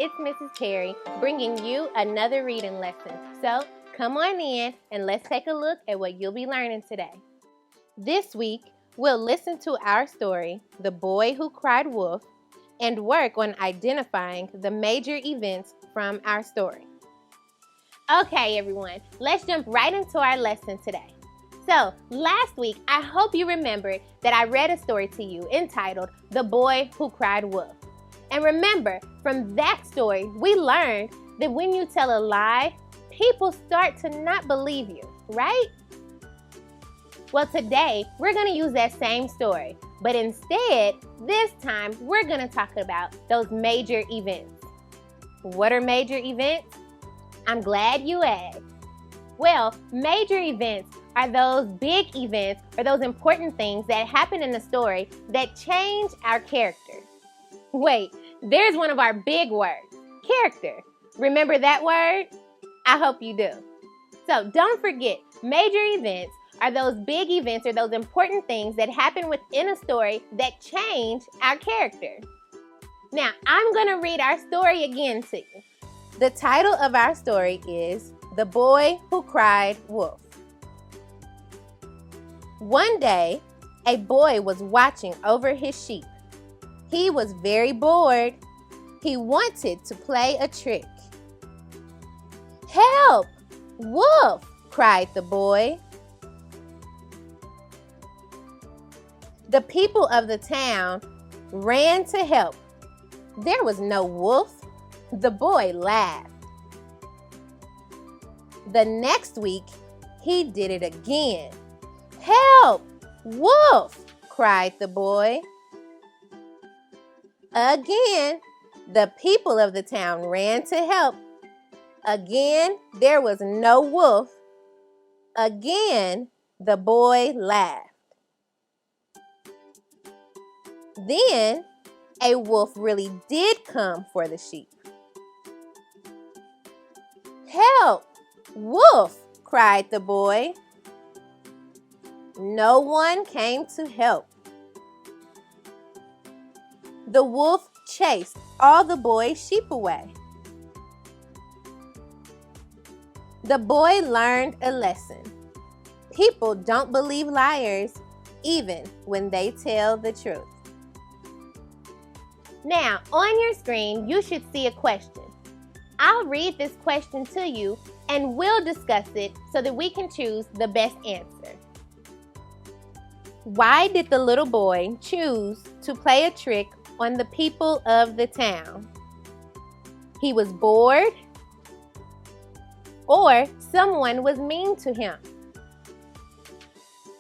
it's Mrs. Terry bringing you another reading lesson. So come on in and let's take a look at what you'll be learning today. This week, we'll listen to our story, The Boy Who Cried Wolf, and work on identifying the major events from our story. Okay, everyone, let's jump right into our lesson today. So, last week, I hope you remembered that I read a story to you entitled, The Boy Who Cried Wolf. And remember, from that story, we learned that when you tell a lie, people start to not believe you, right? Well, today, we're going to use that same story, but instead, this time, we're going to talk about those major events. What are major events? I'm glad you asked. Well, major events are those big events or those important things that happen in the story that change our character. Wait, there's one of our big words, character. Remember that word? I hope you do. So don't forget, major events are those big events or those important things that happen within a story that change our character. Now, I'm going to read our story again to you. The title of our story is The Boy Who Cried Wolf. One day, a boy was watching over his sheep. He was very bored. He wanted to play a trick. "Help! Wolf!" cried the boy. The people of the town ran to help. There was no wolf. The boy laughed. The next week, he did it again. "Help! Wolf!" cried the boy. Again, the people of the town ran to help. Again, there was no wolf. Again, the boy laughed. Then, a wolf really did come for the sheep. "Help! Wolf!" cried the boy. No one came to help. The wolf chased all the boy's sheep away. The boy learned a lesson. People don't believe liars, even when they tell the truth. Now, on your screen, you should see a question. I'll read this question to you, and we'll discuss it so that we can choose the best answer. Why did the little boy choose to play a trick on the people of the town? He was bored, or someone was mean to him.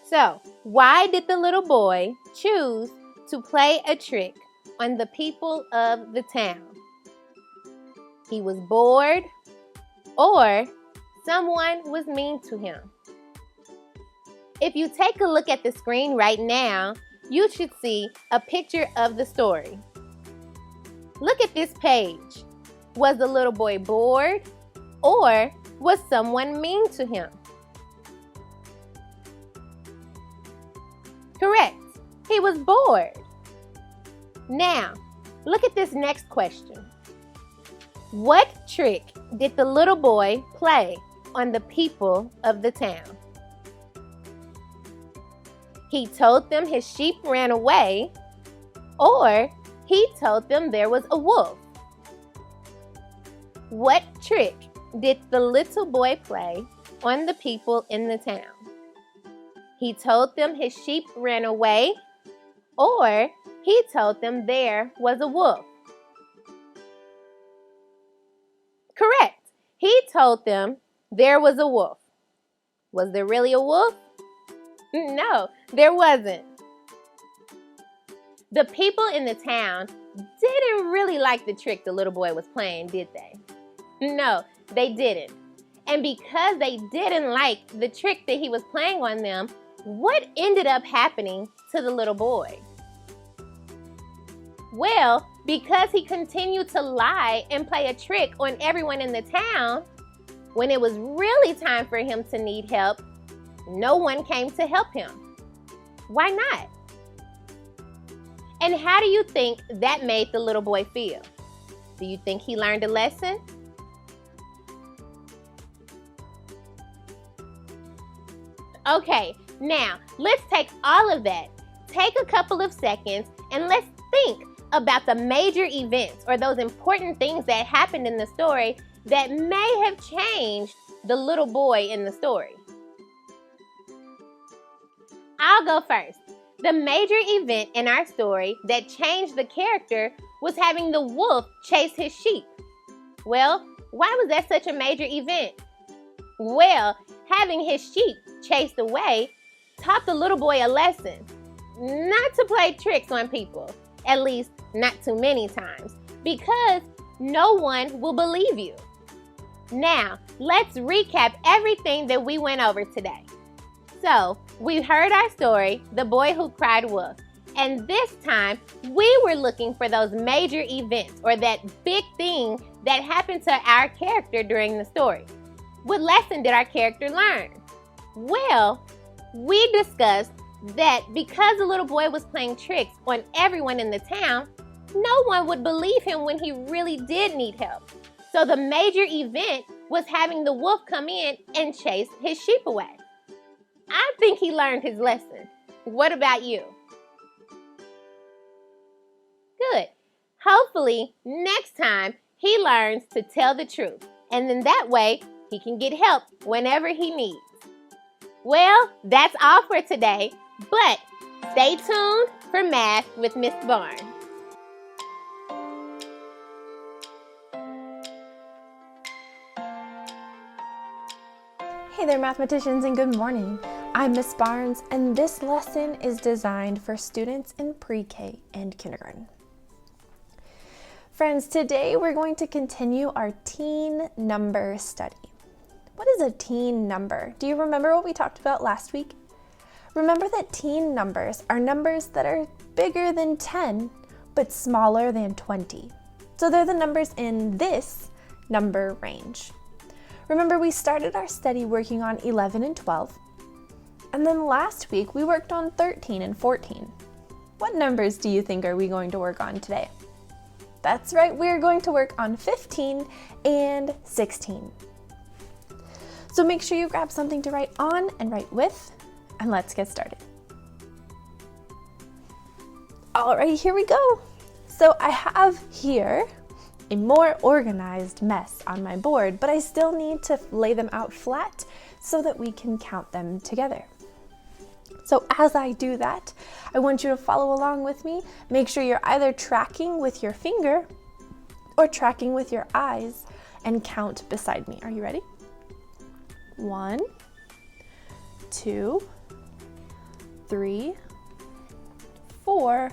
So, why did the little boy choose to play a trick on the people of the town? He was bored, or someone was mean to him. If you take a look at the screen right now, you should see a picture of the story. Look at this page. Was the little boy bored, or was someone mean to him? Correct. He was bored. Now, look at this next question. What trick did the little boy play on the people of the town? He told them his sheep ran away, or he told them there was a wolf. What trick did the little boy play on the people in the town? He told them his sheep ran away, or he told them there was a wolf. Correct. He told them there was a wolf. Was there really a wolf? No, there wasn't. The people in the town didn't really like the trick the little boy was playing, did they? No, they didn't. And because they didn't like the trick that he was playing on them, what ended up happening to the little boy? Well, because he continued to lie and play a trick on everyone in the town, when it was really time for him to need help, no one came to help him. Why not? And how do you think that made the little boy feel? Do you think he learned a lesson? Okay, now let's take all of that. Take a couple of seconds and let's think about the major events or those important things that happened in the story that may have changed the little boy in the story. I'll go first. The major event in our story that changed the character was having the wolf chase his sheep. Well, why was that such a major event? Well, having his sheep chased away taught the little boy a lesson. Not to play tricks on people, at least not too many times, because no one will believe you. Now, let's recap everything that we went over today. So, we heard our story, The Boy Who Cried Wolf, and this time we were looking for those major events or that big thing that happened to our character during the story. What lesson did our character learn? Well, we discussed that because the little boy was playing tricks on everyone in the town, no one would believe him when he really did need help. So the major event was having the wolf come in and chase his sheep away. I think he learned his lesson. What about you? Good. Hopefully, next time he learns to tell the truth, and then that way he can get help whenever he needs. Well, that's all for today, but stay tuned for Math with Miss Barnes. Hey there, mathematicians, and good morning. I'm Miss Barnes, and this lesson is designed for students in pre-K and kindergarten. Friends, today we're going to continue our teen number study. What is a teen number? Do you remember what we talked about last week? Remember that teen numbers are numbers that are bigger than 10, but smaller than 20. So they're the numbers in this number range. Remember, we started our study working on 11 and 12, and then last week we worked on 13 and 14. What numbers do you think are we going to work on today? That's right, we're going to work on 15 and 16. So make sure you grab something to write on and write with, and let's get started. All right, here we go. So I have here a more organized mess on my board, but I still need to lay them out flat so that we can count them together. So as I do that, I want you to follow along with me. Make sure you're either tracking with your finger or tracking with your eyes and count beside me. Are you ready? 1, 2, 3, 4.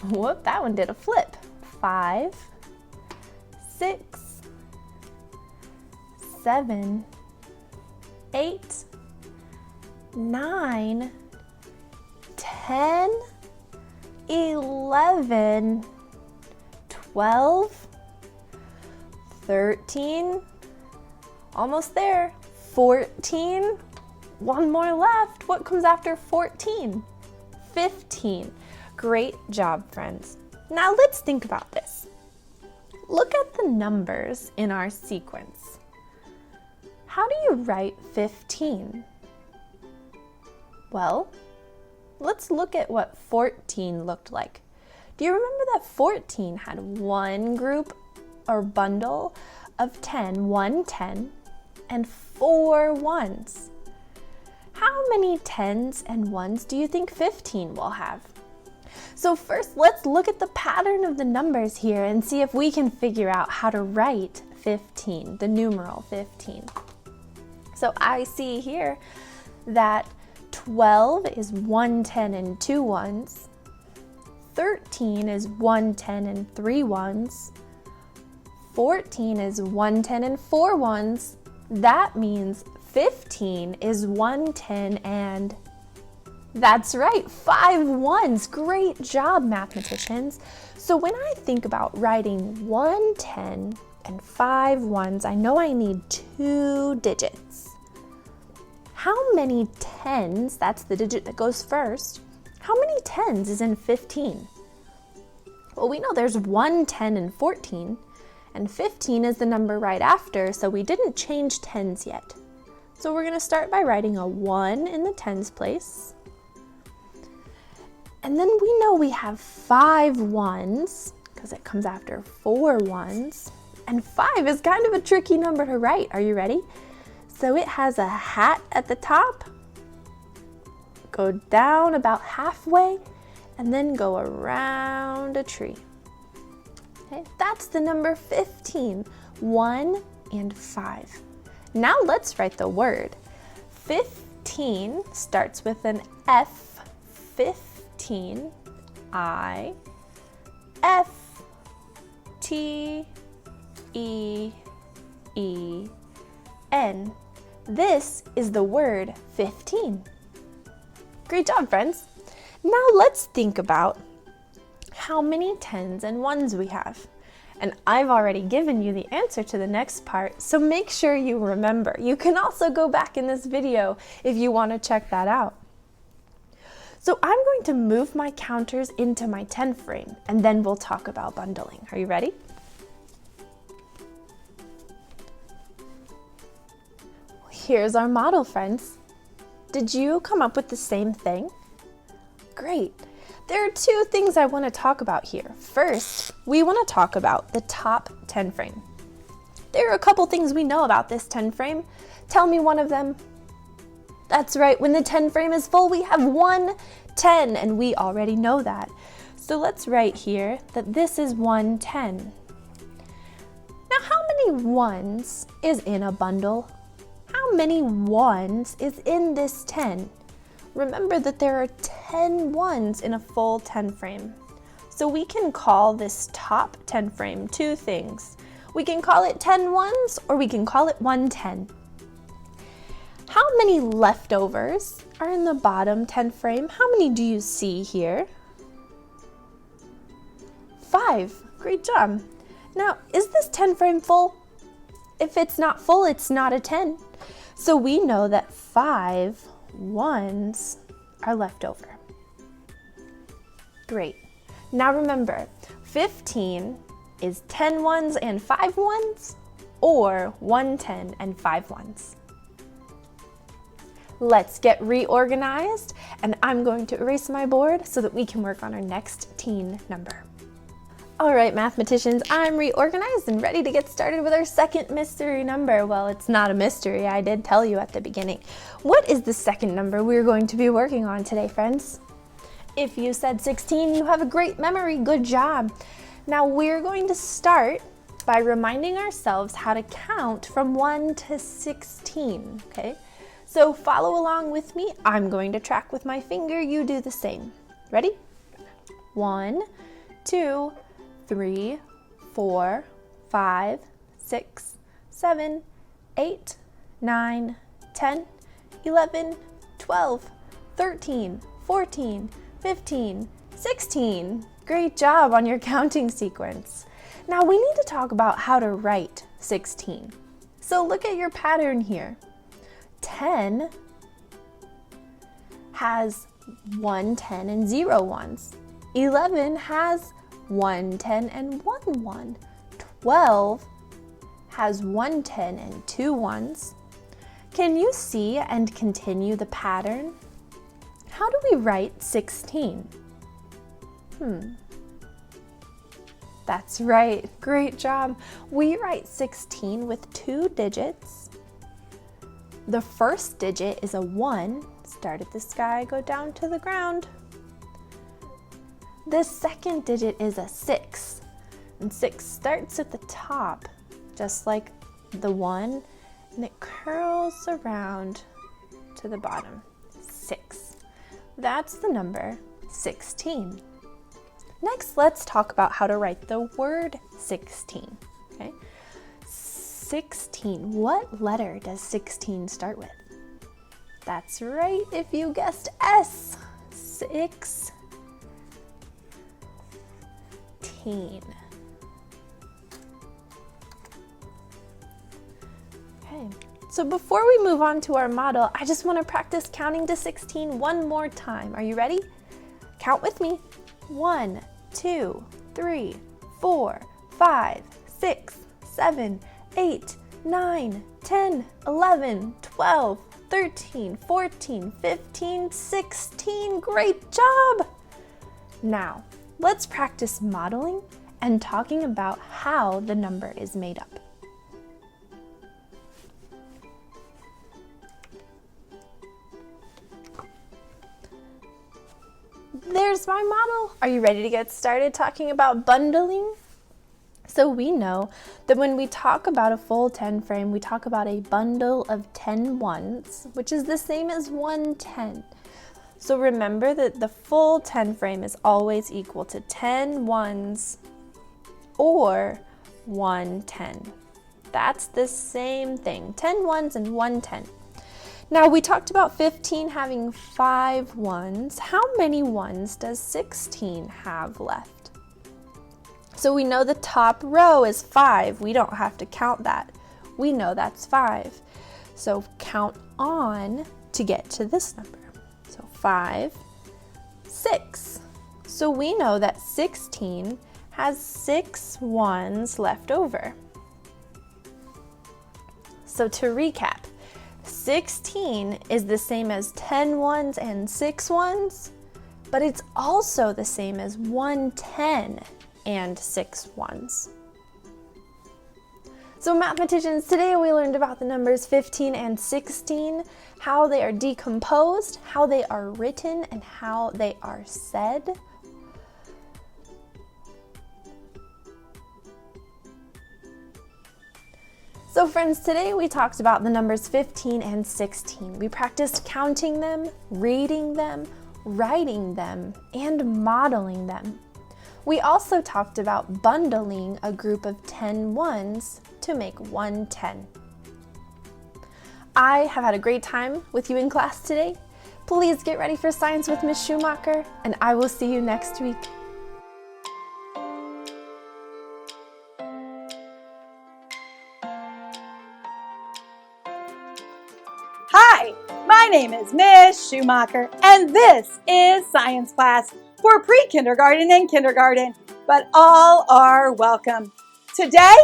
Whoop, that one did a flip. 5, 6, 7, 8, 9, 10, 11, 12, 13, almost there, 14, one more left. What comes after 14? 15. Great job, friends. Now let's think about this. Look at the numbers in our sequence. How do you write 15? Well, let's look at what 14 looked like. Do you remember that 14 had one group or bundle of 10, 1 10, and 4 ones? How many 10s and 1s do you think 15 will have? So first, let's look at the pattern of the numbers here and see if we can figure out how to write 15, the numeral 15. So I see here that 12 is 1 10 and 2 ones. 13 is 1 10 and 3 ones. 14 is 1 10 and 4 ones. That means 15 is 1 10 and that's right, 5 ones. Great job, mathematicians. So when I think about writing 1 10 and 5 ones, I know I need 2 digits. How many 10s, that's the digit that goes first, how many 10s is in 15? Well, we know there's 1, 10, and 14, and 15 is the number right after, so we didn't change tens yet. So we're going to start by writing a 1 in the tens place. And then we know we have 5 ones, because it comes after 4 ones. And 5 is kind of a tricky number to write. Are you ready? So it has a hat at the top, go down about halfway, and then go around a tree. Okay, that's the number 15, 1 and 5. Now let's write the word. 15 starts with an F, 15, I, F, T, E, E, N. This is the word 15. Great job, friends. Now let's think about how many tens and ones we have. And I've already given you the answer to the next part, so make sure you remember. You can also go back in this video if you want to check that out. So I'm going to move my counters into my 10 frame, and then we'll talk about bundling. Are you ready? Here's our model, friends. Did you come up with the same thing? Great. There are 2 things I want to talk about here. First, we want to talk about the top 10 frame. There are a couple things we know about this 10 frame. Tell me one of them. That's right, when the 10 frame is full, we have 1 10, and we already know that. So let's write here that this is 1 10. Now, how many ones is in a bundle? How many ones is in this 10? Remember that there are 10 ones in a full 10 frame. So we can call this top 10 frame 2 things. We can call it 10 ones, or we can call it 1 10. How many leftovers are in the bottom 10 frame? How many do you see here? 5. Great job. Now, is this 10 frame full? If it's not full, it's not a 10. So we know that 5 ones are left over. Great. Now remember, 15 is 10 ones and 5 ones, or 1 10 and 5 ones. Let's get reorganized, and I'm going to erase my board so that we can work on our next teen number. All right, mathematicians, I'm reorganized and ready to get started with our second mystery number. Well, it's not a mystery, I did tell you at the beginning. What is the second number we're going to be working on today, friends? If you said 16, you have a great memory, good job. Now we're going to start by reminding ourselves how to count from 1 to 16, okay? So follow along with me. I'm going to track with my finger, you do the same. Ready? 1, 2, 3, 4, 5, 6, 7, 8, 9, 10, 11, 12, 13, 14, 15, 16. Great job on your counting sequence. Now we need to talk about how to write 16. So look at your pattern here. 10 has 1 10 and 0 ones. 11 has 1 10 and 1 1. 12 has 1 10 and 2 ones. Can you see and continue the pattern? How do we write 16? That's right, great job. We write 16 with 2 digits. The first digit is a 1. Start at the sky, go down to the ground. The second digit is a 6. And 6 starts at the top, just like the 1, and it curls around to the bottom. 6. That's the number 16. Next, let's talk about how to write the word 16. Okay? 16. What letter does 16 start with? That's right, if you guessed S. 16. Okay, so before we move on to our model, I just want to practice counting to 16 one more time. Are you ready? Count with me. 1, 2, 3, 4, 5, 6, 7, 8, 9, 10, 11, 12, 13, 14, 15, 16. Great job! Now, let's practice modeling and talking about how the number is made up. There's my model. Are you ready to get started talking about bundling? So we know that when we talk about a full 10 frame, we talk about a bundle of 10 ones, which is the same as 1 10. So remember that the full 10 frame is always equal to 10 ones or 1 10. That's the same thing, 10 ones and 1 10. Now we talked about 15 having 5 ones. How many ones does 16 have left? So we know the top row is 5. We don't have to count that. We know that's 5. So count on to get to this number. So 5, 6. So we know that 16 has 6 ones left over. So to recap, 16 is the same as 10 ones and 6 ones, but it's also the same as 1 10 and 6 ones. So mathematicians, today we learned about the numbers 15 and 16, how they are decomposed, how they are written, and how they are said. So friends, today we talked about the numbers 15 and 16. We practiced counting them, reading them, writing them, and modeling them. We also talked about bundling a group of 10 ones to make 1 10. I have had a great time with you in class today. Please get ready for science with Ms. Schumacher, and I will see you next week. Hi, my name is Ms. Schumacher, and this is science class for pre-kindergarten and kindergarten, but all are welcome. Today,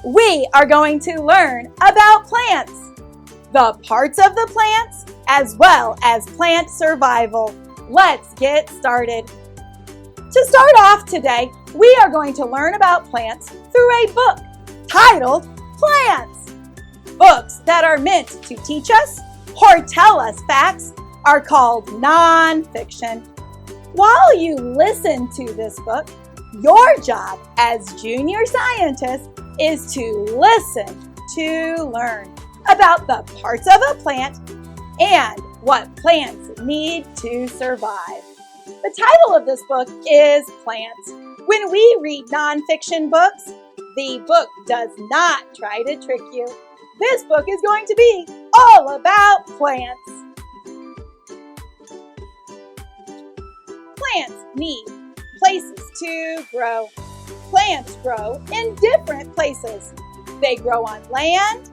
we are going to learn about plants, the parts of the plants, as well as plant survival. Let's get started. To start off today, we are going to learn about plants through a book titled Plants. Books that are meant to teach us or tell us facts are called nonfiction. While you listen to this book, your job as junior scientists is to listen to learn about the parts of a plant and what plants need to survive. The title of this book is Plants. When we read nonfiction books, the book does not try to trick you. This book is going to be all about plants. Plants need places to grow. Plants grow in different places. They grow on land.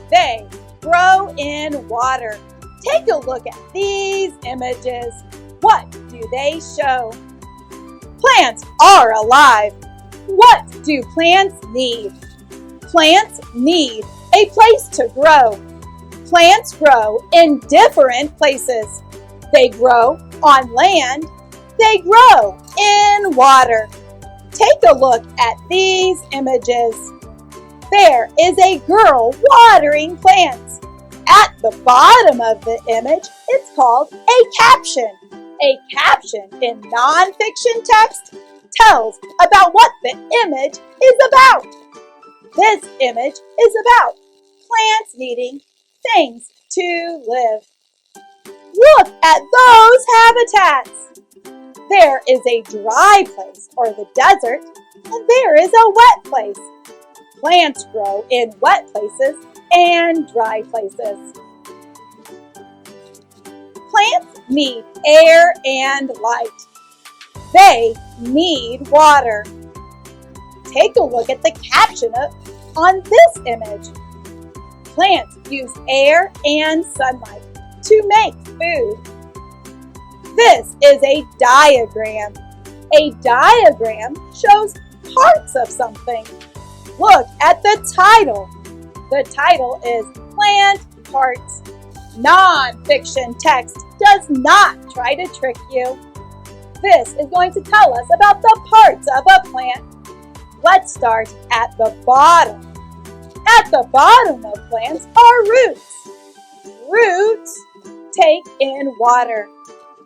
They grow in water. Take a look at these images. What do they show? Plants are alive. What do plants need? Plants need a place to grow. Plants grow in different places. They grow on land. They grow in water. Take a look at these images. There is a girl watering plants. At the bottom of the image, it's called a caption. A caption in nonfiction text tells about what the image is about. This image is about plants needing things to live. Look at those habitats. There is a dry place, or the desert, and there is a wet place. Plants grow in wet places and dry places. Plants need air and light. They need water. Take a look at the caption on this image. Plants use air and sunlight to make food. This is a diagram. A diagram shows parts of something. Look at the title. The title is Plant Parts. Non-fiction text does not try to trick you. This is going to tell us about the parts of a plant. Let's start at the bottom. At the bottom of plants are roots. Roots take in water.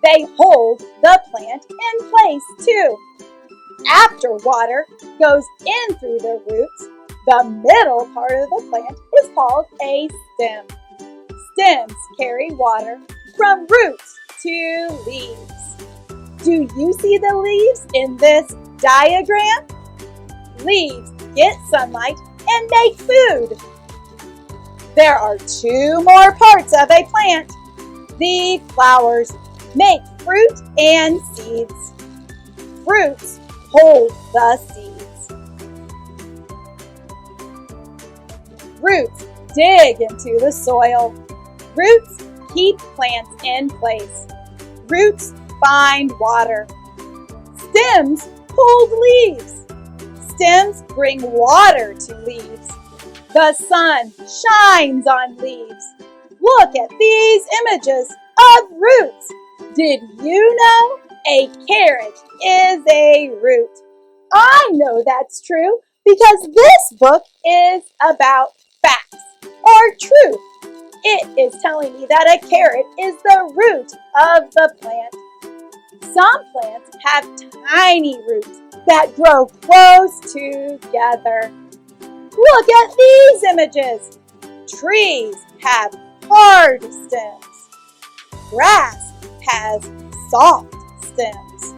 They hold the plant in place too. After water goes in through the roots, the middle part of the plant is called a stem. Stems carry water from roots to leaves. Do you see the leaves in this diagram? Leaves get sunlight and make food. There are two more parts of a plant. The flowers make fruit and seeds. Fruits hold the seeds. Roots dig into the soil. Roots keep plants in place. Roots find water. Stems hold leaves. Stems bring water to leaves. The sun shines on leaves. Look at these images of roots. Did you know a carrot is a root? I know that's true because this book is about facts or truth. It is telling me that a carrot is the root of the plant. Some plants have tiny roots that grow close together. Look at these images. Trees have hard stems. Grass has soft stems.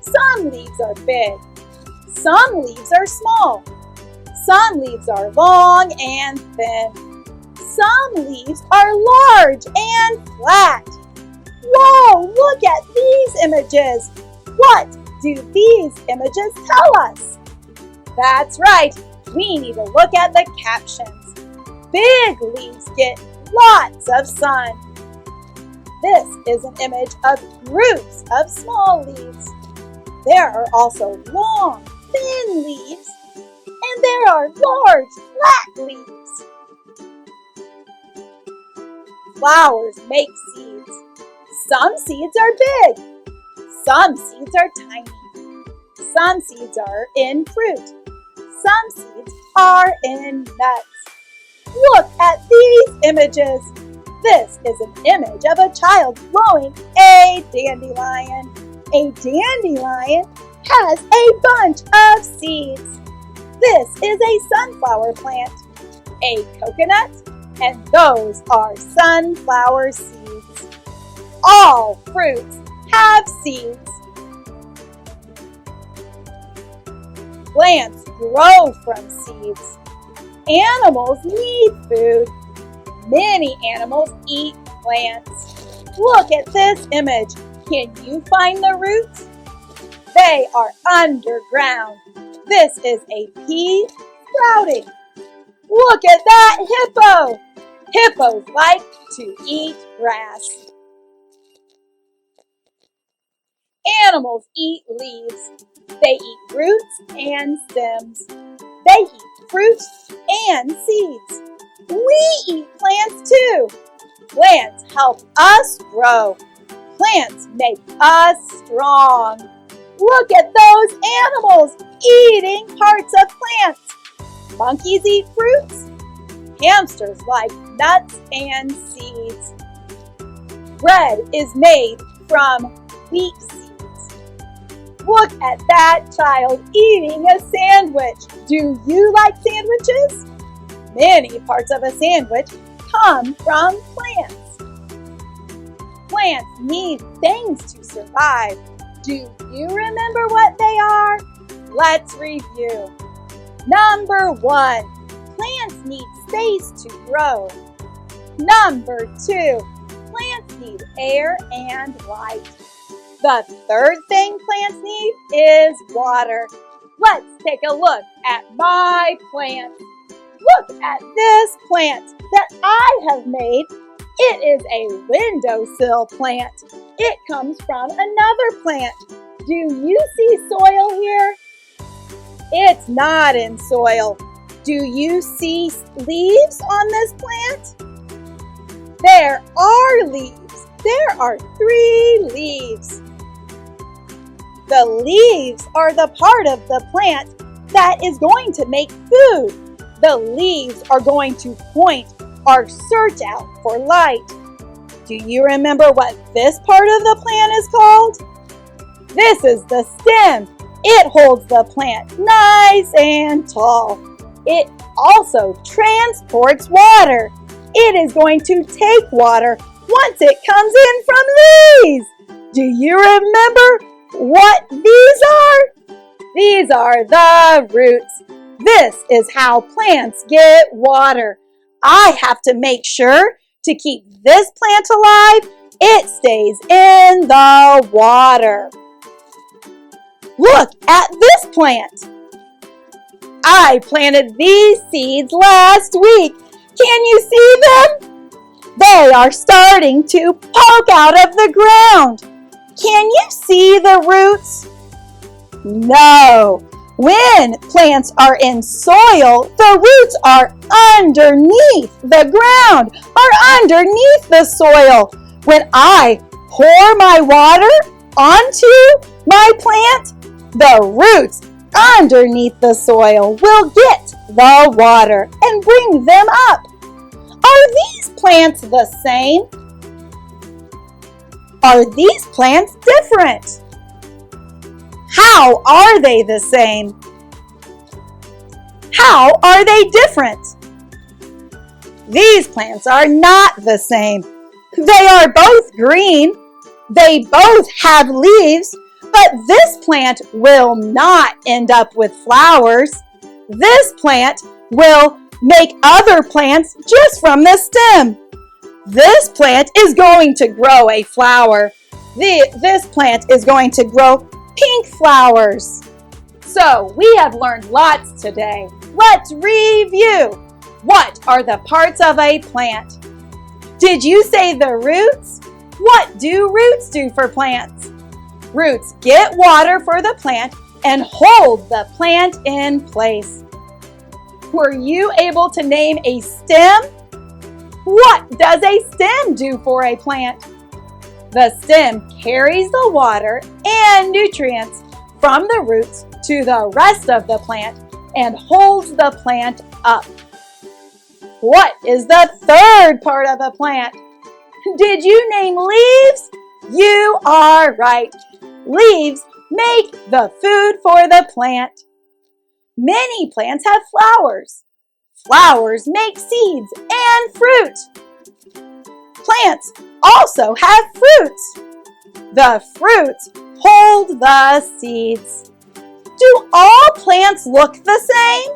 Some leaves are big. Some leaves are small. Some leaves are long and thin. Some leaves are large and flat. Whoa, look at these images. What do these images tell us? That's right, we need to look at the captions. Big leaves get lots of sun. This is an image of groups of small leaves. There are also long, thin leaves, and there are large, flat leaves. Flowers make seeds. Some seeds are big. Some seeds are tiny. Some seeds are in fruit. Some seeds are in nuts. Look at these images. This is an image of a child blowing a dandelion. A dandelion has a bunch of seeds. This is a sunflower plant, a coconut, and those are sunflower seeds. All fruits have seeds. Plants grow from seeds. Animals need food. Many animals eat plants. Look at this image. Can you find the roots? They are underground. This is a pea sprouting. Look at that hippo. Hippos like to eat grass. Animals eat leaves. They eat roots and stems. They eat fruits and seeds. We eat plants too. Plants help us grow. Plants make us strong. Look at those animals eating parts of plants. Monkeys eat fruits. Hamsters like nuts and seeds. Bread is made from wheat seeds. Look at that child eating a sandwich. Do you like sandwiches? Many parts of a sandwich come from plants. Plants need things to survive. Do you remember what they are? Let's review. Number 1, plants need space to grow. Number 2, plants need air and light. The third thing plants need is water. Let's take a look at my plant. Look at this plant that I have made. It is a windowsill plant. It comes from another plant. Do you see soil here? It's not in soil. Do you see leaves on this plant? There are leaves. There are 3 leaves. The leaves are the part of the plant that is going to make food. The leaves are going to point our search out for light. Do you remember what this part of the plant is called? This is the stem. It holds the plant nice and tall. It also transports water. It is going to take water once it comes in from these. Do you remember what these are? These are the roots. This is how plants get water. I have to make sure to keep this plant alive. It stays in the water. Look at this plant. I planted these seeds last week. Can you see them? They are starting to poke out of the ground. Can you see the roots? No. When plants are in soil, the roots are underneath the ground, are underneath the soil. When I pour my water onto my plant, the roots underneath the soil will get the water and bring them up. Are these plants the same? Are these plants different? How are they the same? How are they different? These plants are not the same. They are both green. They both have leaves, but this plant will not end up with flowers. This plant will make other plants just from the stem. This plant is going to grow a flower. This plant is going to grow pink flowers. So we have learned lots today. Let's review. What are the parts of a plant? Did you say the roots? What do roots do for plants? Roots get water for the plant and hold the plant in place. Were you able to name a stem? What does a stem do for a plant? The stem carries the water and nutrients from the roots to the rest of the plant and holds the plant up. What is the third part of a plant? Did you name leaves? You are right. Leaves make the food for the plant. Many plants have flowers. Flowers make seeds and fruit. Plants also have fruits. The fruits hold the seeds. Do all plants look the same?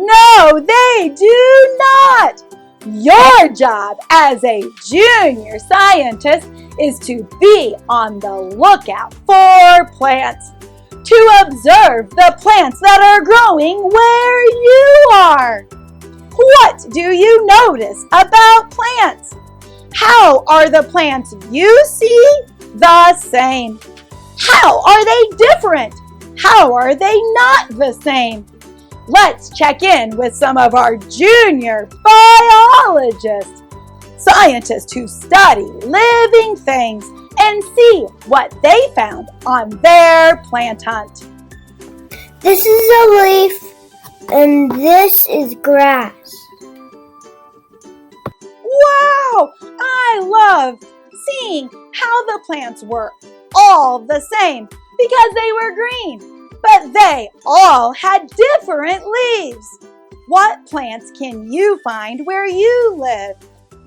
No, they do not. Your job as a junior scientist is to be on the lookout for plants, to observe the plants that are growing where you are. What do you notice about plants? How are the plants you see the same? How are they different? How are they not the same? Let's check in with some of our junior biologists, scientists who study living things, and see what they found on their plant hunt. This is a leaf, and this is grass. Wow! I love seeing how the plants were all the same because they were green. But they all had different leaves. What plants can you find where you live?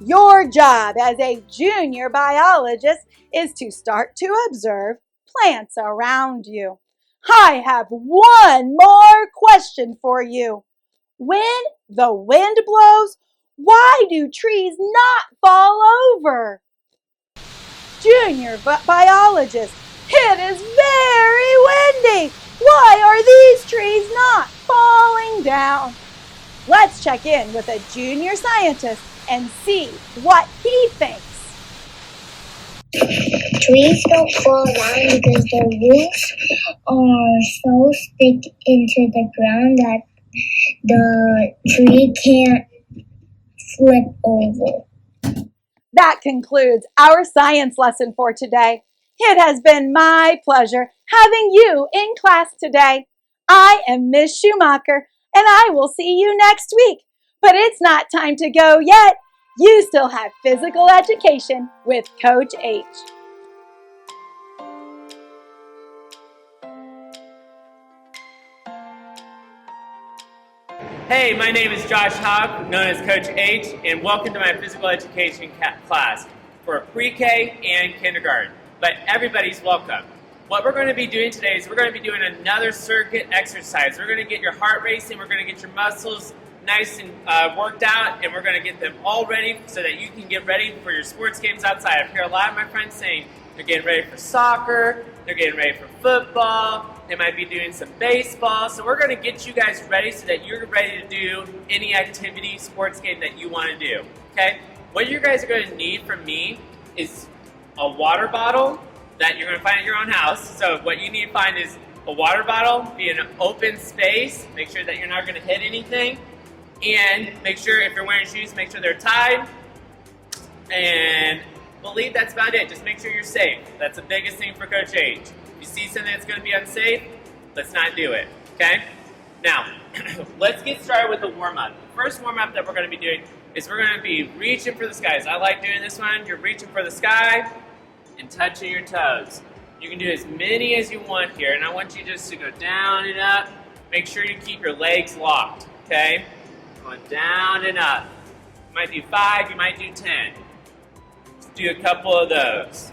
Your job as a junior biologist is to start to observe plants around you. I have one more question for you. When the wind blows, why do trees not fall over? Junior biologist, it is very windy. Why are these trees not falling down? Let's check in with a junior scientist and see what he thinks. trees don't fall down because the roots are so stick into the ground that the tree can't flip over. That concludes our science lesson for today. It has been my pleasure having you in class today. I am Miss Schumacher, and I will see you next week. But it's not time to go yet. You still have physical education with Coach H. Hey, my name is Josh Hogg, known as Coach H, and welcome to my physical education class for pre-K and kindergarten. But everybody's welcome. What we're going to be doing today is we're going to be doing another circuit exercise. We're going to get your heart racing, we're going to get your muscles nice and worked out, and we're going to get them all ready so that you can get ready for your sports games outside. I hear a lot of my friends saying they're getting ready for soccer, they're getting ready for football, they might be doing some baseball. So we're going to get you guys ready so that you're ready to do any activity, sports game that you want to do, okay? What you guys are going to need from me is a water bottle that you're going to find at your own house. So what you need to find is a water bottle, be in an open space, make sure that you're not going to hit anything, and make sure if you're wearing shoes, make sure they're tied, and I believe that's about it. Just make sure you're safe. That's the biggest thing for Coach H. If you see something that's going to be unsafe, let's not do it, okay? Now, let's get started with the warm-up. The first warm-up that we're going to be doing is we're going to be reaching for the skies. I like doing this one. You're reaching for the sky and touching your toes. You can do as many as you want here, and I want you just to go down and up. Make sure you keep your legs locked, okay? Going down and up. You might do 5, you might do 10. Let's do a couple of those.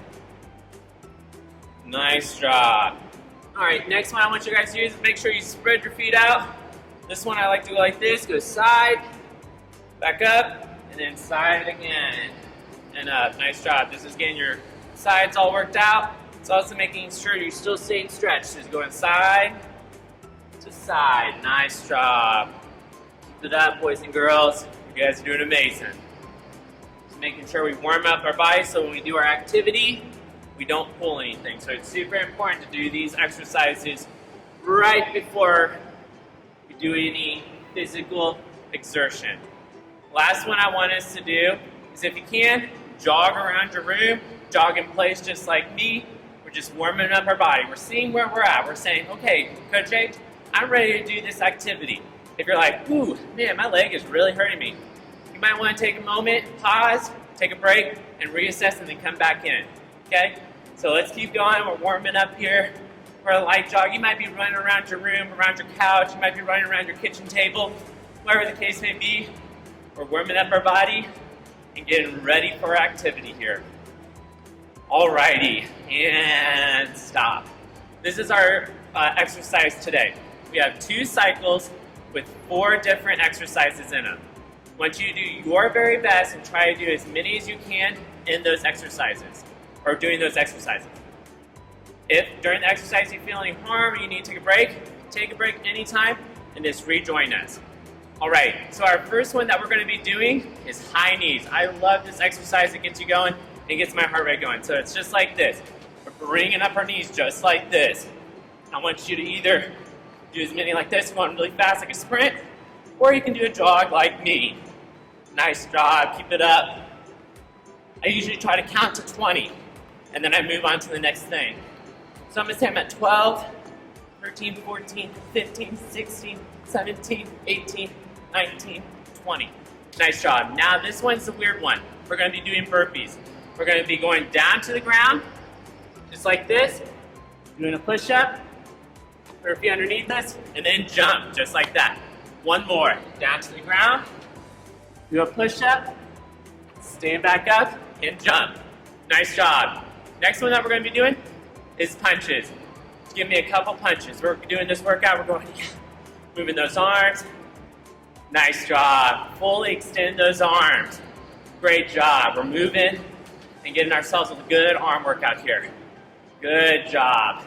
Nice job. All right, next one I want you guys to do is make sure you spread your feet out. This one I like to go like this, go side, back up, and then side again, and up. Nice job. This is getting your sides all worked out. It's also making sure you're still staying stretched. Just going side to side. Nice job. Keep it up, boys and girls. You guys are doing amazing. Just making sure we warm up our body so when we do our activity, we don't pull anything. So it's super important to do these exercises right before we do any physical exertion. Last one I want us to do is, if you can, jog around your room, jog in place just like me. We're just warming up our body. We're seeing where we're at. We're saying, okay, Coach H, I'm ready to do this activity. If you're like, ooh, man, my leg is really hurting me, you might want to take a moment, pause, take a break, and reassess and then come back in. Okay, so let's keep going. We're warming up here for a light jog. You might be running around your room, around your couch. You might be running around your kitchen table, whatever the case may be. We're warming up our body and getting ready for activity here. Alrighty, and stop. This is our exercise today. We have 2 cycles with 4 different exercises in them. I want you to do your very best and try to do as many as you can in those exercises, or doing those exercises. If during the exercise you feel any harm or you need to take a break anytime and just rejoin us. All right, so our first one that we're going to be doing is high knees. I love this exercise. It gets you going and gets my heart rate going. So it's just like this. We're bringing up our knees just like this. I want you to either do as many like this, going really fast like a sprint, or you can do a jog like me. Nice job, keep it up. I usually try to count to 20, and then I move on to the next thing. So I'm going to say I'm at 12, 13, 14, 15, 16, 17, 18, 19, 20. Nice job. Now this one's the weird one. We're going to be doing burpees. We're going to be going down to the ground, just like this, doing a push-up, put your feet underneath us, and then jump, just like that. One more. Down to the ground, do a push-up, stand back up, and jump. Nice job. Next one that we're going to be doing is punches. Just give me a couple punches. We're doing this workout. We're going, moving those arms. Nice job. Fully extend those arms. Great job. We're moving and getting ourselves a good arm workout here. Good job.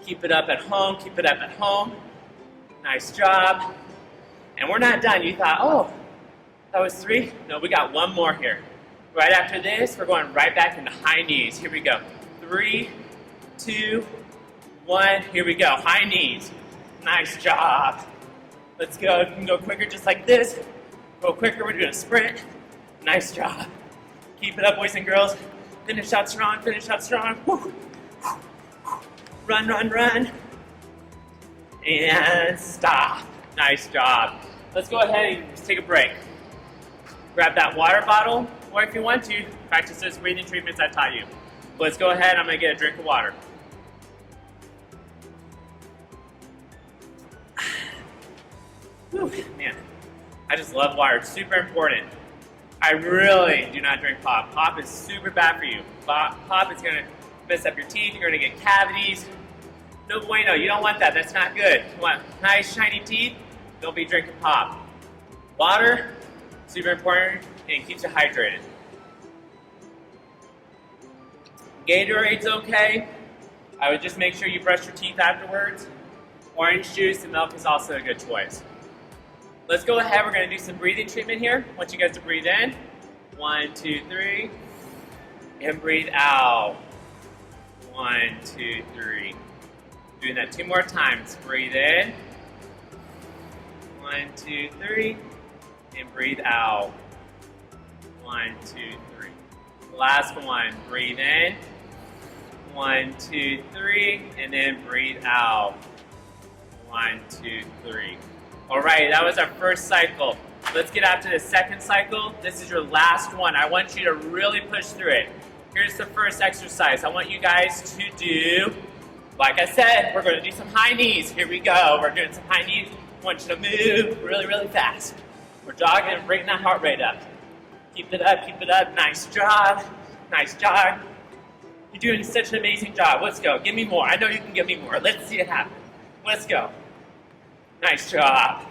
Keep it up at home. Keep it up at home. Nice job. And we're not done. You thought, oh, that was 3? No, we got one more here. Right after this, we're going right back into high knees. Here we go. 3, 2, 1. Here we go. High knees. Nice job. Let's go. You can go quicker just like this. Go quicker. We're doing a sprint. Nice job. Keep it up, boys and girls. Finish out strong. Finish out strong. Woo. Run, run, run. And stop. Nice job. Let's go ahead and just take a break. Grab that water bottle, or if you want to, practice those breathing treatments I taught you. Let's go ahead. I'm going to get a drink of water. Whew, man, I just love water. It's super important. I really do not drink pop. Pop is super bad for you. Pop is going to mess up your teeth. You're going to get cavities. No bueno. You don't want that. That's not good. You want nice, shiny teeth? Don't be drinking pop. Water, super important, and keeps you hydrated. Gatorade's okay. I would just make sure you brush your teeth afterwards. Orange juice and milk is also a good choice. Let's go ahead. We're going to do some breathing treatment here. I want you guys to breathe in. 1, 2, 3. And breathe out. 1, 2, 3. Doing that 2 more times. Breathe in. 1, 2, 3. And breathe out. 1, 2, 3. Last one. Breathe in. 1, 2, 3. And then breathe out. 1, 2, 3. All right, that was our first cycle. Let's get out to the second cycle. This is your last one. I want you to really push through it. Here's the first exercise. I want you guys to do, like I said, we're going to do some high knees. Here we go. We're doing some high knees. I want you to move really, really fast. We're jogging and bringing that heart rate up. Keep it up, keep it up. Nice job. Nice job. You're doing such an amazing job. Let's go. Give me more. I know you can give me more. Let's see it happen. Let's go. Nice job.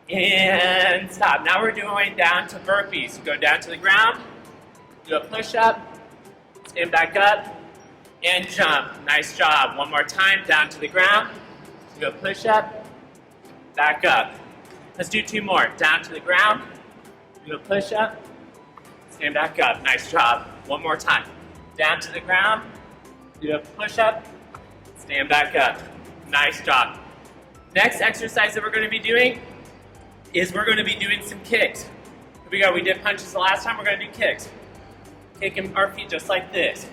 And stop. Now we're doing down to burpees. Go down to the ground, do a push-up, stand back up, and jump. Nice job. One more time, down to the ground, do a push-up, back up. Let's do 2 more. Down to the ground, do a push-up, stand back up. Nice job. One more time. Down to the ground, do a push-up, stand back up. Nice job. Next exercise that we're going to be doing is we're going to be doing some kicks. Here we go. We did punches the last time. We're going to do kicks. Kicking our feet just like this.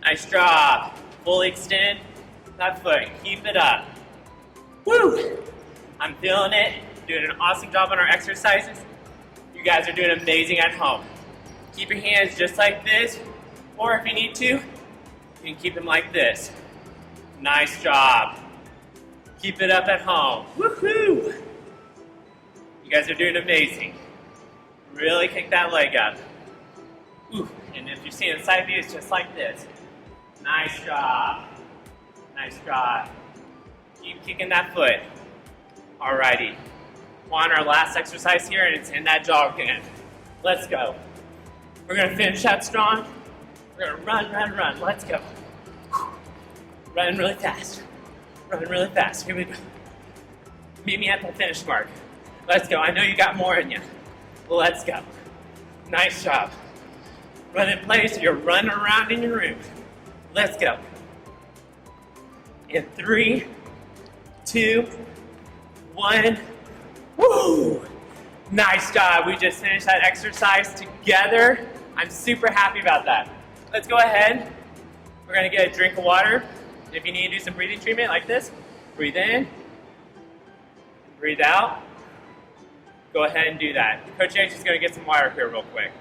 Nice job. Fully extend that foot. Keep it up. Woo! I'm feeling it. Doing an awesome job on our exercises. You guys are doing amazing at home. Keep your hands just like this, or if you need to, you can keep them like this. Nice job. Keep it up at home. Woohoo! You guys are doing amazing. Really kick that leg up. Ooh. And if you're seeing side view, it's just like this. Nice job. Nice job. Keep kicking that foot. Alrighty. We're on our last exercise here, and it's in that jog again. Let's go. We're going to finish out strong. We're going to run, run, run. Let's go. Run really fast. Run really fast. Here we go. Meet me at the finish mark. Let's go. I know you got more in you. Let's go. Nice job. Run in place. You're running around in your room. Let's go. In 3, 2, 1. Woo! Nice job. We just finished that exercise together. I'm super happy about that. Let's go ahead. We're going to get a drink of water. If you need to do some breathing treatment like this, breathe in, breathe out. Go ahead and do that. Coach H is going to get some water here real quick.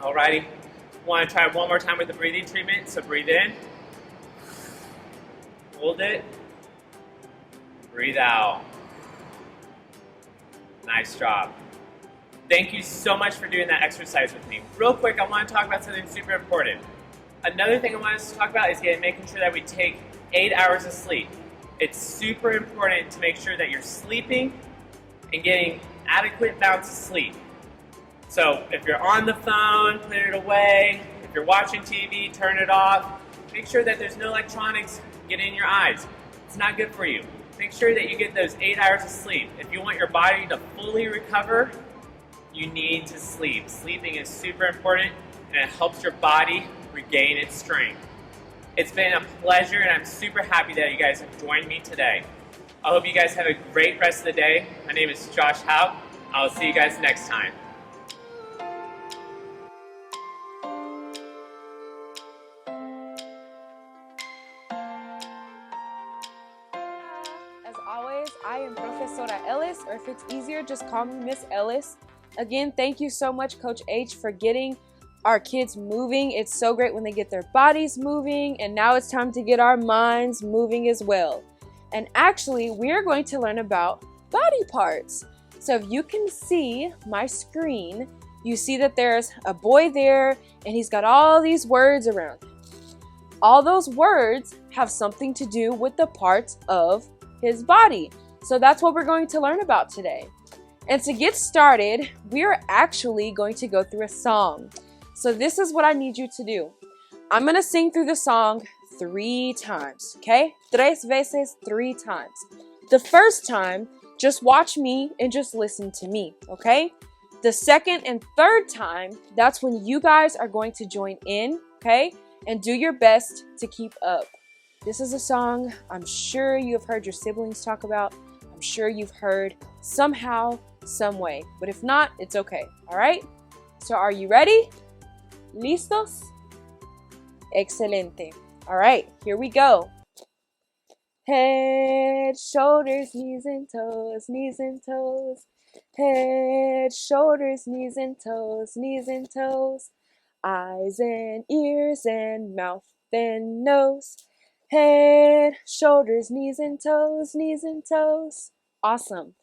Alrighty. Want to try one more time with the breathing treatment. So breathe in, hold it, breathe out. Nice job. Thank you so much for doing that exercise with me. Real quick, I want to talk about something super important. Another thing I want us to talk about is making sure that we take 8 hours of sleep. It's super important to make sure that you're sleeping and getting adequate amounts of sleep. So if you're on the phone, put it away. If you're watching TV, turn it off. Make sure that there's no electronics getting in your eyes. It's not good for you. Make sure that you get those 8 hours of sleep. If you want your body to fully recover, you need to sleep. Sleeping is super important, and it helps your body regain its strength. It's been a pleasure, and I'm super happy that you guys have joined me today. I hope you guys have a great rest of the day. My name is Josh Howe. I'll see you guys next time. As always, I am Profesora Ellis, or if it's easier, just call me Miss Ellis. Again, thank you so much, Coach H, for getting our kids moving. It's so great when they get their bodies moving, and now it's time to get our minds moving as well. And actually, we're going to learn about body parts. So if you can see my screen, you see that there's a boy there, and he's got all these words around him. All those words have something to do with the parts of his body. So that's what we're going to learn about today. And to get started, we are actually going to go through a song. So this is what I need you to do. I'm going to sing through the song 3 times, okay? 3 veces, 3 times. The first time, just watch me and just listen to me, okay? The second and third time, that's when you guys are going to join in, okay? And do your best to keep up. This is a song I'm sure you have heard your siblings talk about. I'm sure you've heard somehow, some way. But if not, it's okay, all right? So are you ready? ¿Listos? Excelente. All right, here we go. Head, shoulders, knees and toes, knees and toes. Head, shoulders, knees and toes, knees and toes. Eyes and ears and mouth and nose. Head, shoulders, knees and toes, knees and toes. Awesome.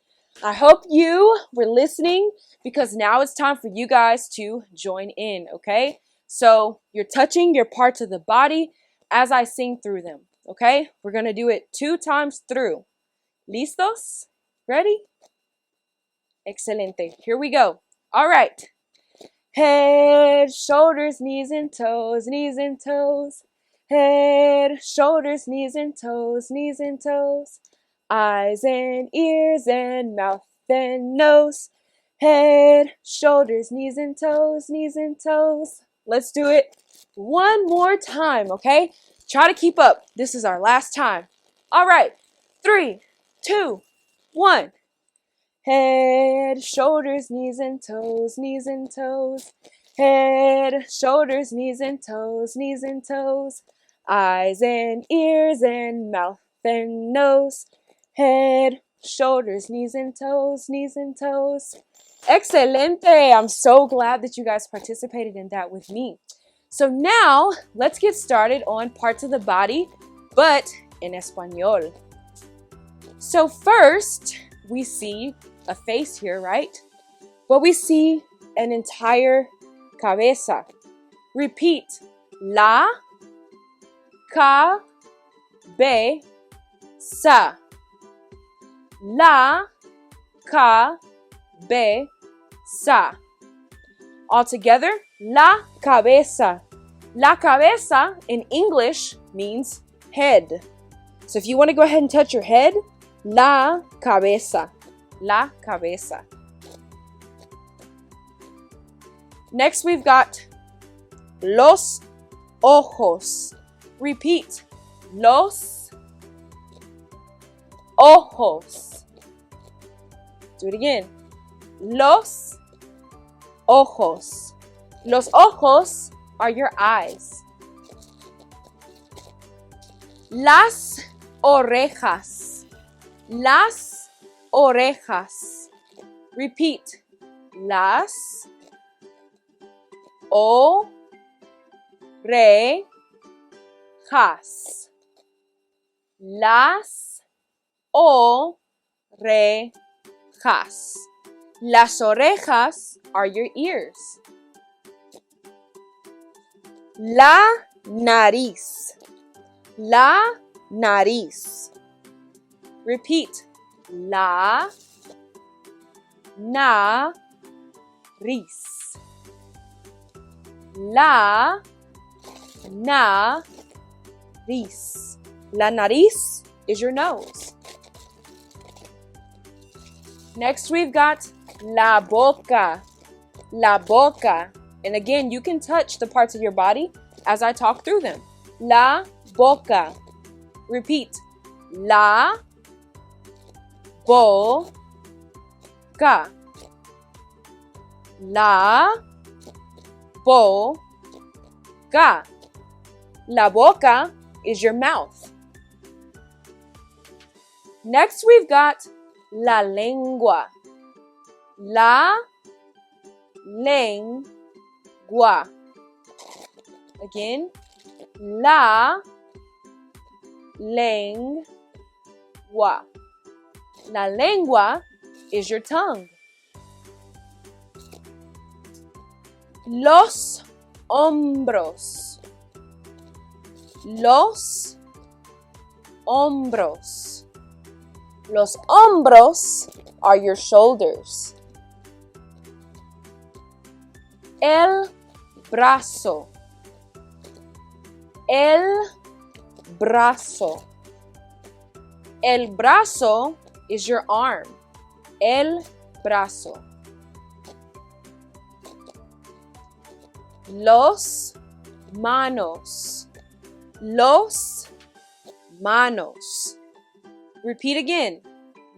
I hope you were listening, because now it's time for you guys to join in, okay? So you're touching your parts of the body as I sing through them, okay? We're going to do it 2 times through. ¿Listos? Ready? Excelente. Here we go. All right. Head, shoulders, knees and toes, knees and toes. Head, shoulders, knees and toes, knees and toes. Eyes and ears and mouth and nose. Head, shoulders, knees and toes, knees and toes. Let's do it one more time, okay? Try to keep up. This is our last time. All right. 3, 2, 1. Head, shoulders, knees and toes, knees and toes. Head, shoulders, knees and toes, knees and toes. Eyes and ears and mouth and nose. Head, shoulders, knees and toes, knees and toes. Excelente! I'm so glad that you guys participated in that with me. So now, let's get started on parts of the body, but in español. So first, we see a face here, right? But we see an entire cabeza. Repeat. La cabeza. La cabeza. All together, la cabeza. La cabeza in English means head. So if you want to go ahead and touch your head, la cabeza. La cabeza. Next, we've got los ojos. Repeat. Los ojos. Do it again. Los ojos. Los ojos are your eyes. Las orejas. Las orejas. Repeat. Las orejas. Las orejas. Las orejas are your ears. La nariz. La nariz. Repeat. La nariz. La nariz. nariz. La nariz is your nose. Next, we've got la boca. La boca. And again, you can touch the parts of your body as I talk through them. La boca. Repeat. La boca. La boca. La boca is your mouth. Next, we've got la lengua. La lengua. Again, la lengua. La lengua is your tongue. Los hombros. Los hombros. Los hombros are your shoulders. El brazo. El brazo. El brazo is your arm. El brazo. Los manos. Los manos. Repeat again.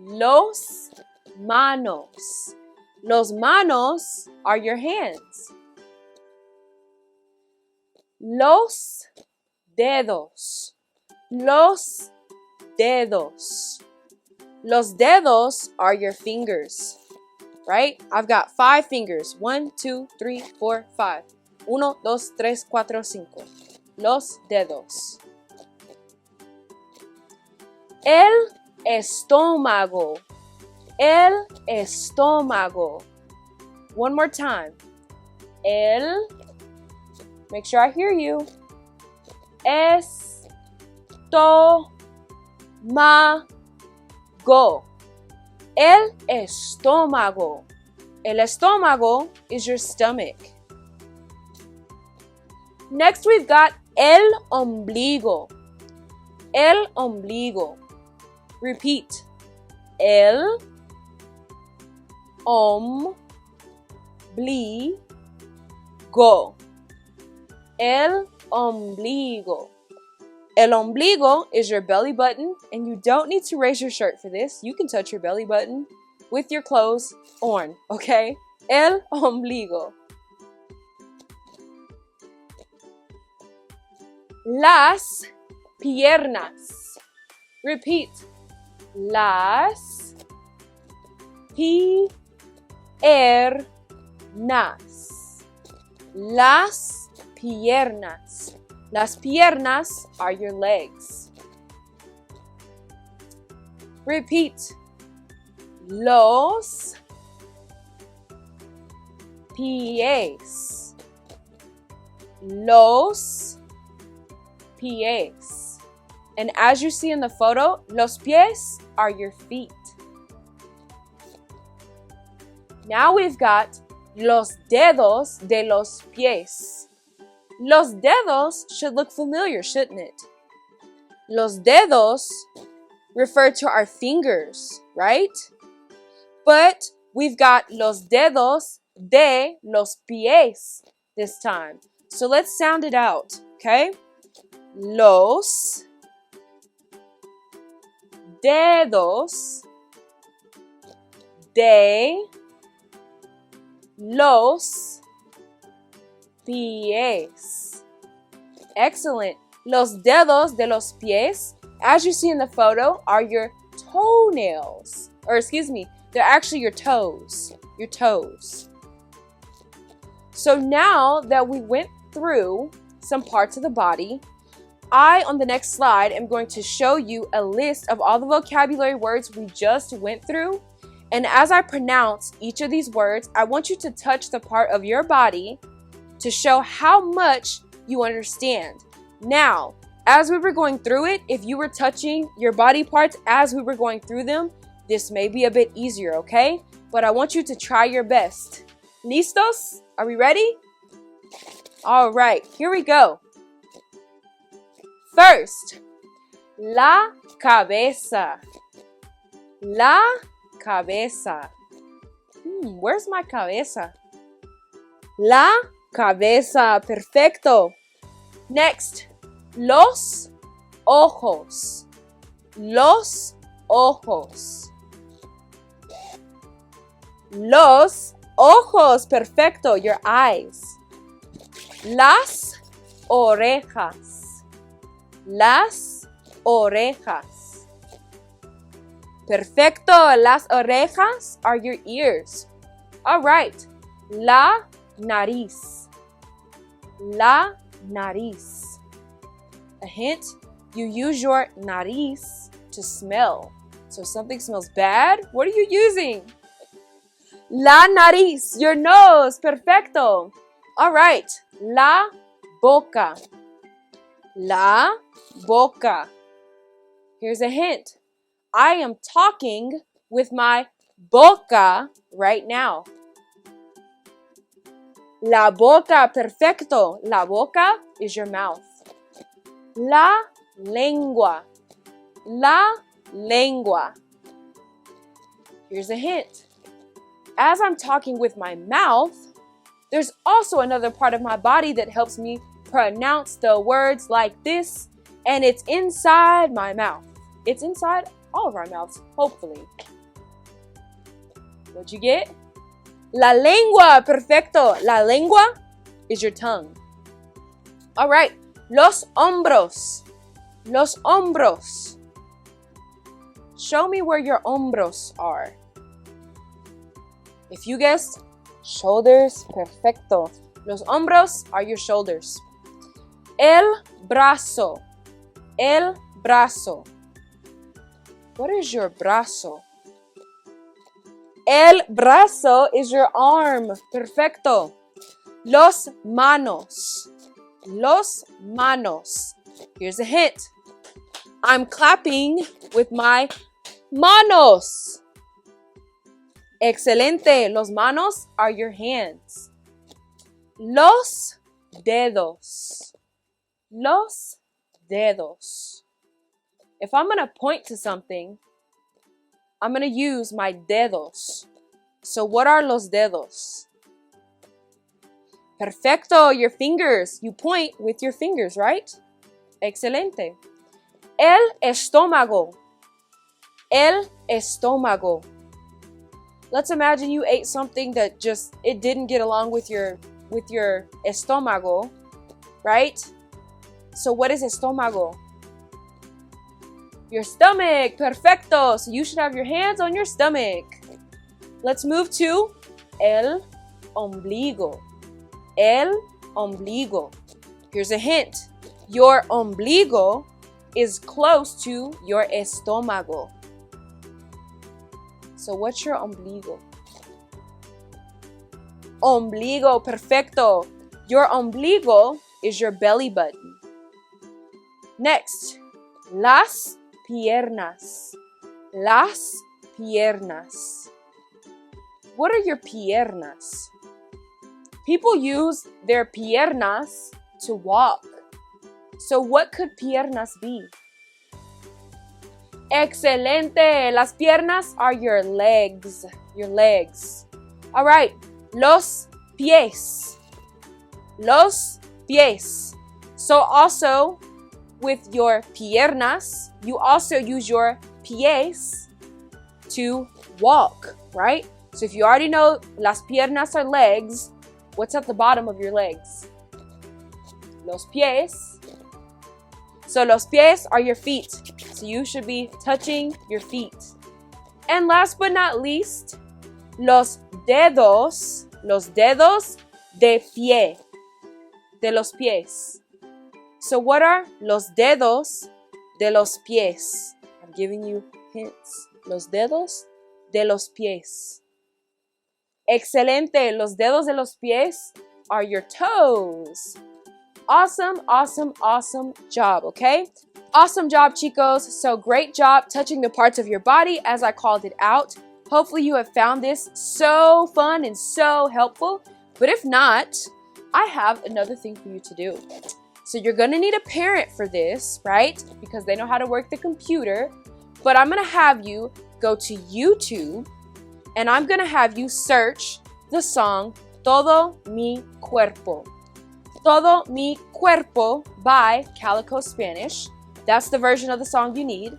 Los manos. Los manos are your hands. Los dedos. Los dedos. Los dedos are your fingers, right? I've got 5 fingers. 1, 2, 3, 4, 5. 1, 2, 3, 4, 5. Los dedos. El estómago. El estómago. One more time. El, make sure I hear you. Estómago. El estómago. El estómago is your stomach. Next, we've got el ombligo. El ombligo. Repeat. El ombligo. El ombligo. El ombligo is your belly button, and you don't need to raise your shirt for this. You can touch your belly button with your clothes on, okay? El ombligo. Las piernas. Repeat. Las piernas. Las piernas. Las piernas are your legs. Repeat. Los pies. Los pies. And as you see in the photo, los pies are your feet. Now we've got los dedos de los pies. Los dedos should look familiar, shouldn't it? Los dedos refer to our fingers, right? But we've got los dedos de los pies this time. So let's sound it out, okay? Los dedos de los pies. Excellent. Los dedos de los pies, as you see in the photo, are your toenails. Or excuse me, they're actually your toes. Your toes. So now that we went through some parts of the body, on the next slide, am going to show you a list of all the vocabulary words we just went through. And as I pronounce each of these words, I want you to touch the part of your body to show how much you understand. Now, as we were going through it, if you were touching your body parts as we were going through them, this may be a bit easier, okay? But I want you to try your best. ¿Listos? Are we ready? All right, here we go. First, la cabeza. La cabeza. Where's my cabeza? La cabeza. Perfecto. Next, los ojos. Los ojos. Los ojos. Perfecto. Your eyes. Las orejas. Las orejas. Perfecto. Las orejas are your ears. All right. La nariz. La nariz. A hint, you use your nariz to smell. So if something smells bad, what are you using? La nariz, your nose. Perfecto. All right. La boca. La boca. Here's a hint. I am talking with my boca right now. La boca. Perfecto. La boca is your mouth. La lengua. La lengua. Here's a hint. As I'm talking with my mouth, there's also another part of my body that helps me pronounce the words like this, and it's inside my mouth. It's inside all of our mouths, hopefully. What'd you get? La lengua. Perfecto. La lengua is your tongue. All right. Los hombros. Los hombros. Show me where your hombros are. If you guessed shoulders, perfecto. Los hombros are your shoulders. El brazo. El brazo. What is your brazo? El brazo is your arm. Perfecto. Los manos. Los manos. Here's a hint. I'm clapping with my manos. Excelente. Los manos are your hands. Los dedos. Los dedos. If I'm going to point to something, I'm going to use my dedos. So what are los dedos? Perfecto, your fingers. You point with your fingers, right? Excelente. El estómago. El estómago. Let's imagine you ate something that it didn't get along with your estómago, right? So what is estómago? Your stomach. Perfecto. So you should have your hands on your stomach. Let's move to el ombligo. El ombligo. Here's a hint. Your ombligo is close to your estómago. So what's your ombligo? Ombligo. Perfecto. Your ombligo is your belly button. Next, las piernas. Las piernas. What are your piernas? People use their piernas to walk. So what could piernas be? Excelente. Las piernas are your legs. Your legs. All right. Los pies. Los pies. So also with your piernas, you also use your pies to walk, right? So if you already know las piernas are legs, what's at the bottom of your legs? Los pies. So los pies are your feet. So you should be touching your feet. And last but not least, los dedos de pie. De los pies. So what are los dedos de los pies? I'm giving you hints. Los dedos de los pies. Excelente. Los dedos de los pies are your toes. Awesome, awesome, awesome job, okay? Awesome job, chicos. So great job touching the parts of your body as I called it out. Hopefully you have found this so fun and so helpful. But if not, I have another thing for you to do. So you're gonna need a parent for this, right? Because they know how to work the computer. But I'm gonna have you go to YouTube and I'm gonna have you search the song Todo Mi Cuerpo. Todo Mi Cuerpo by Calico Spanish. That's the version of the song you need.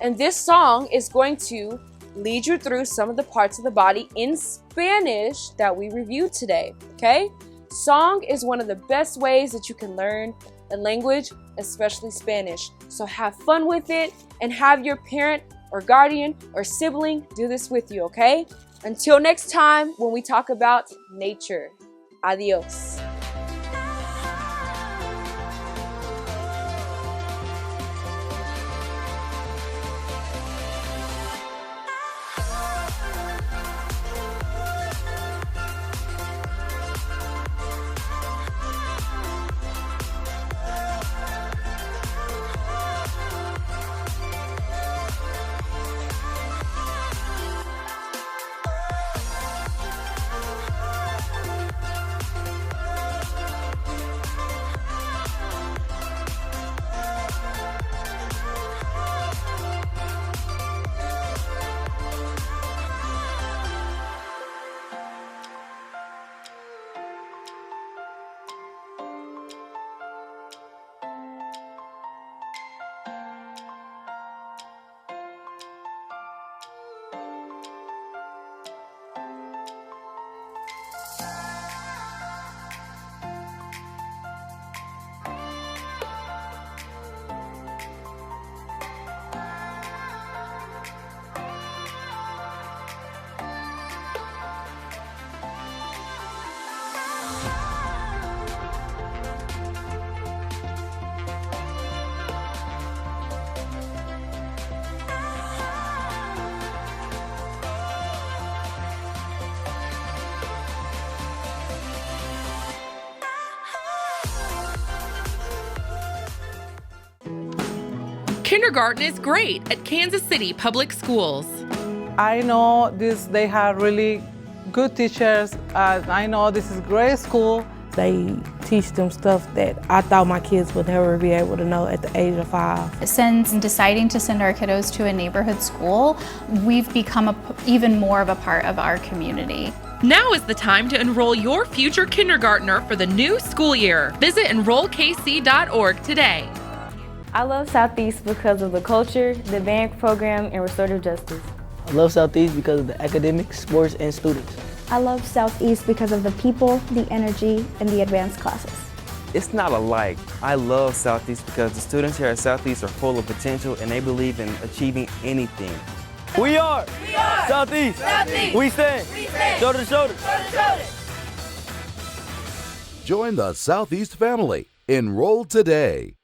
And this song is going to lead you through some of the parts of the body in Spanish that we reviewed today, okay? Song is one of the best ways that you can learn a language, especially Spanish. So have fun with it and have your parent or guardian or sibling do this with you, okay? Until next time when we talk about nature. Adios. Kindergarten is great at Kansas City Public Schools. I know they have really good teachers. I know this is a great school. They teach them stuff that I thought my kids would never be able to know at the age of 5. Since deciding to send our kiddos to a neighborhood school, we've become even more of a part of our community. Now is the time to enroll your future kindergartner for the new school year. Visit enrollkc.org today. I love Southeast because of the culture, the band program, and restorative justice. I love Southeast because of the academics, sports, and students. I love Southeast because of the people, the energy, and the advanced classes. It's not alike. I love Southeast because the students here at Southeast are full of potential and they believe in achieving anything. We are Southeast. Southeast. We stand shoulder to shoulder. Join the Southeast family. Enroll today.